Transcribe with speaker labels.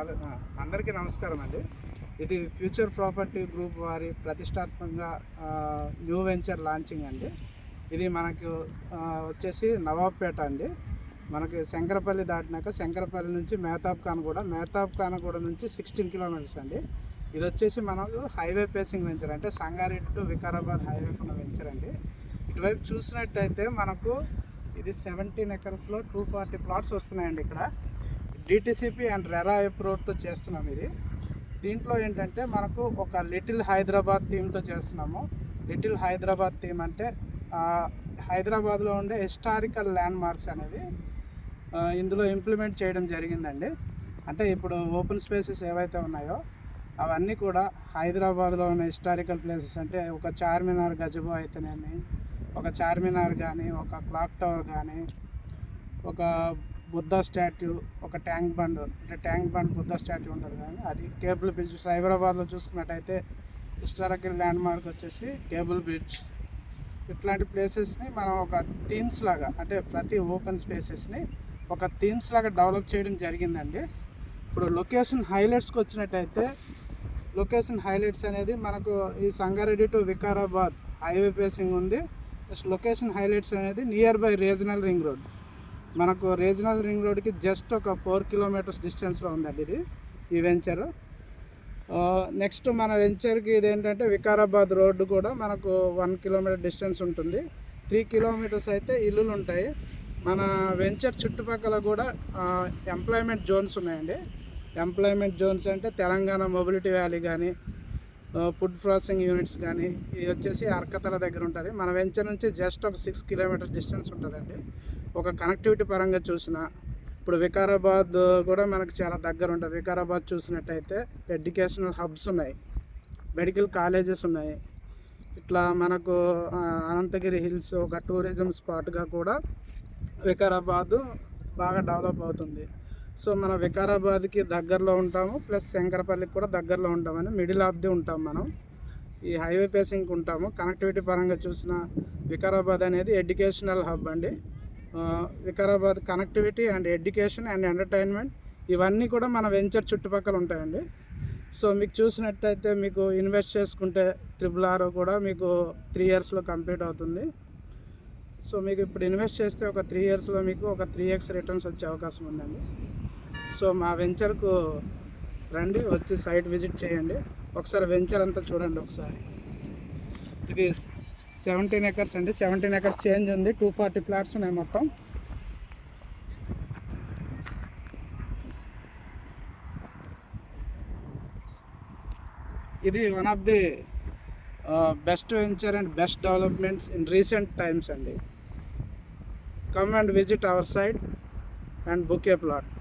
Speaker 1: అందరికీ నమస్కారం అండి. ఇది ఫ్యూచర్ ప్రాపర్టీ గ్రూప్ వారి ప్రతిష్టాత్మకంగా న్యూ వెంచర్ లాంచింగ్ అండి. ఇది మనకు వచ్చేసి నవాబ్పేట అండి. మనకి శంకరపల్లి దాటినాక శంకరపల్లి నుంచి మేతాబ్ ఖానగూడ నుంచి 16 కిలోమీటర్స్ అండి. ఇది వచ్చేసి మనకు హైవే పేసింగ్ వెంచర్, అంటే సంగారెడ్డి టు వికారాబాద్ హైవే ఉన్న వెంచర్ అండి. ఇటువైపు చూసినట్టయితే మనకు ఇది 17 ఎకర్స్లో 240 ప్లాట్స్ వస్తున్నాయండి. ఇక్కడ డిటిసిపి అండ్ రెరా అప్రూవ్డ్తో చేస్తున్నాం. దీంట్లో ఏంటంటే మనకు ఒక లిటిల్ హైదరాబాద్ థీమ్తో చేస్తున్నాము. లిటిల్ హైదరాబాద్ థీమ్ అంటే హైదరాబాద్లో ఉండే హిస్టారికల్ ల్యాండ్ మార్క్స్ అనేవి ఇందులో ఇంప్లిమెంట్ చేయడం జరిగిందండి. అంటే ఇప్పుడు ఓపెన్ స్పేసెస్ ఏవైతే ఉన్నాయో అవన్నీ కూడా హైదరాబాద్లో ఉన్న హిస్టారికల్ ప్లేసెస్, అంటే ఒక చార్మినార్ గజబో అయితేనేమి, ఒక చార్మినార్ కానీ, ఒక క్లాక్ టవర్ కానీ, ఒక బుద్ధ స్టాట్యూ, ఒక ట్యాంక్ బండ్ బుద్ధ స్టాట్యూ ఉంటుంది కానీ అది, కేబుల్ బ్రిడ్జ్. సైబరాబాద్లో చూసుకున్నట్టయితే హిస్టారికల్ ల్యాండ్ మార్క్ వచ్చేసి కేబుల్ బ్రిడ్జ్. ఇట్లాంటి ప్లేసెస్ని మనం ఒక థీమ్స్ లాగా, అంటే ప్రతి ఓపెన్ స్పేసెస్ని ఒక థీమ్స్ లాగా డెవలప్ చేయడం జరిగిందండి. ఇప్పుడు లొకేషన్ హైలైట్స్కి వచ్చినట్టయితే, లొకేషన్ హైలైట్స్ అనేది మనకు ఈ Sangareddy to Vikarabad highway facing ఉంది. లొకేషన్ హైలైట్స్ అనేది near by regional ring road. మనకు రీజనల్ రింగ్ రోడ్కి జస్ట్ ఒక 4 కిలోమీటర్స్ డిస్టెన్స్లో ఉందండి ఈ వెంచరు. నెక్స్ట్ మన వెంచర్కి ఇదేంటంటే వికారాబాద్ రోడ్డు కూడా మనకు 1 కిలోమీటర్ డిస్టెన్స్ ఉంటుంది. 3 కిలోమీటర్స్ అయితే ఇల్లులు ఉంటాయి. మన వెంచర్ చుట్టుపక్కల కూడా ఎంప్లాయ్మెంట్ జోన్స్ ఉన్నాయండి. ఎంప్లాయ్మెంట్ జోన్స్ అంటే తెలంగాణ మొబిలిటీ వ్యాలీ కానీ, ఫుడ్ ప్రాసెసింగ్ యూనిట్స్ కానీ, ఇది వచ్చేసి అర్కతల దగ్గర ఉంటుంది. మన వెంచర్ నుంచి జస్ట్ ఒక 6 కిలోమీటర్స్ డిస్టెన్స్ ఉంటుందండి. ఒక కనెక్టివిటీ పరంగా చూసిన ఇప్పుడు వికారాబాద్ కూడా మనకు చాలా దగ్గర ఉంటుంది. వికారాబాద్ చూసినట్టయితే ఎడ్యుకేషనల్ హబ్స్ ఉన్నాయి, మెడికల్ కాలేజెస్ ఉన్నాయి. ఇట్లా మనకు అనంతగిరి హిల్స్ ఒక టూరిజం స్పాట్గా కూడా వికారాబాద్ బాగా డెవలప్ అవుతుంది. సో మన వికారాబాద్కి దగ్గరలో ఉంటాము, ప్లస్ శంకరపల్లికి కూడా దగ్గరలో ఉంటామని మిడిల్ ఆఫ్ ది ఉంటాం. మనం ఈ హైవే పేసింగ్కి ఉంటాము. కనెక్టివిటీ పరంగా చూసిన వికారాబాద్ అనేది ఎడ్యుకేషనల్ హబ్ అండి. Vikarabad connectivity and education and entertainment ఇవన్నీ కూడా మన వెంచర్ చుట్టుపక్కల ఉంటాయండి. సో మీకు చూసినట్టయితే మీకు ఇన్వెస్ట్ చేసుకుంటే RRR కూడా మీకు 3 ఇయర్స్లో కంప్లీట్ అవుతుంది. సో మీకు ఇప్పుడు ఇన్వెస్ట్ చేస్తే ఒక 3 ఇయర్స్లో మీకు ఒక 3x రిటర్న్స్ వచ్చే అవకాశం ఉందండి. సో మా వెంచర్కు రండి, వచ్చి సైట్ విజిట్ చేయండి, ఒకసారి వెంచర్ అంతా చూడండి. ఒకసారి ఇది 17 ఎకర్స్ అండి. 17 ఎకర్స్ చేంజ్ ఉంది. 240 ప్లాట్స్ ఉన్నాయి మొత్తం. ఇది one of the best venture and best developments in recent times అండి. Come and visit our site and book a plot.